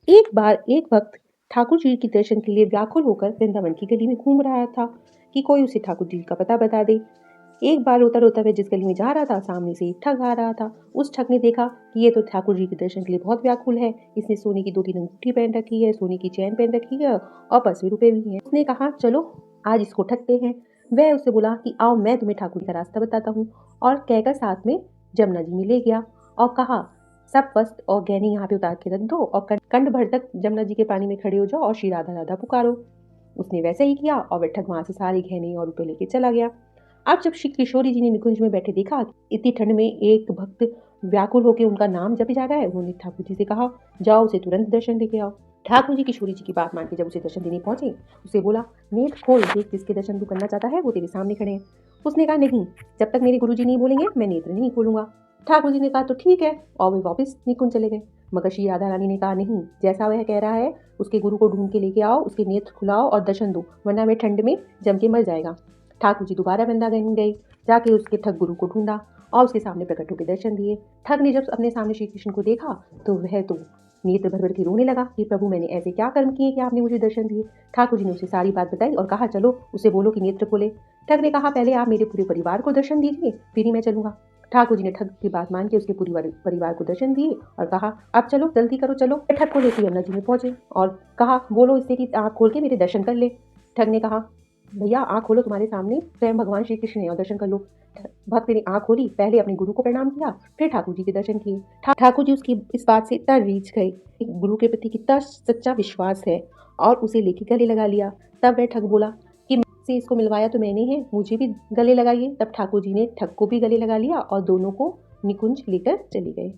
एक बार एक वक्त ठाकुर जी के दर्शन के लिए व्याकुल होकर वृंदावन की गली में घूम रहा था कि कोई उसे ठाकुर जी का पता बता दे। एक बार रोता रोता वह जिस गली में जा रहा था, सामने से एक ठग आ रहा था। उस ठग ने देखा कि ये तो ठाकुर जी के दर्शन के लिए बहुत व्याकुल है। इसने सोने की 2-3 अंगूठी पहन रखी है, सोने की चैन पहन रखी है और 10 रुपए भी हैं। उसने कहा चलो आज इसको ठगते हैं। वह उसे बोला कि आओ मैं तुम्हें ठाकुर जी का रास्ता बताता हूँ, और कहकर साथ में जमुना जी में ले गया और कहा सब वस्त्र और गहने यहाँ पे उतार के रख दो और कंठ भर तक जमुना जी के पानी में खड़े हो जाओ और श्री राधा राधा पुकारो। उसने वैसे ही किया और वह ठग वहां से सारे गहने और रुपए लेके चला गया। अब जब श्री किशोरी जी ने निकुंज में बैठे देखा इतनी ठंड में एक भक्त व्याकुल होकर उनका नाम जप जा रहा है, उन्होंने ठाकुर जी से कहा जाओ उसे तुरंत दर्शन देके आओ। ठाकुर जी किशोरी जी की बात मान के जब उसे दर्शन देने पहुंचे, उसे बोला नेत्र खोल, देख जिसके दर्शन तू करना चाहता है वो तेरे सामने खड़े हैं। उसने कहा नहीं, जब तक मेरे गुरु जी नहीं बोलेंगे मैं नेत्र नहीं खोलूंगा। ठाकुर जी ने कहा तो ठीक है, और वे वापस निकुंज चले गए। मगर श्री राधा रानी ने कहा नहीं, जैसा वह कह रहा है उसके गुरु को ढूंढ के लेके आओ, उसके नेत्र खुलाओ और दर्शन दो, वरना वह ठंड में जम के मर जाएगा। ठाकुर जी दोबारा वृंदावन गए, जाके उसके ठग गुरु को ढूंढा और उसके सामने प्रकट होकर दर्शन दिए। ठग ने जब अपने सामने श्री कृष्ण को देखा तो वह तो नेत्र भर भर के रोने लगा कि प्रभु मैंने ऐसे क्या कर्म किए कि आपने मुझे दर्शन दिए। ठाकुर जी ने उसे सारी बात बताई और कहा चलो उसे बोलो कि नेत्र खोले। ठग ने कहा पहले आप मेरे पूरे परिवार को दर्शन दीजिए फिर ही मैं चलूंगा। ठाकुर जी ने ठग की बात मान के उसके पूरे परिवार को दर्शन दिए और कहा अब चलो जल्दी करो चलो। ठग को लेकर यमुना जी में पहुंचे और कहा बोलो इससे कि आँख खोल के मेरे दर्शन कर ले। ठग ने कहा भैया आँख खोलो, तुम्हारे सामने स्वयं भगवान श्री कृष्ण है और दर्शन कर लो। भक्त ने आँख खोली, पहले अपने गुरु को प्रणाम किया फिर ठाकुर जी के दर्शन किए। ठाकुर जी उसकी इस बात से इतना रीझ गए, गुरु के प्रति कितना सच्चा विश्वास है, और उसे लेके गले लगा लिया। तब वह ठग बोला कि से इसको मिलवाया तो मैंने है, मुझे भी गले लगाइए। तब ठाकुर जी ने ठग को भी गले लगा लिया और दोनों को निकुंज लेकर चले गए।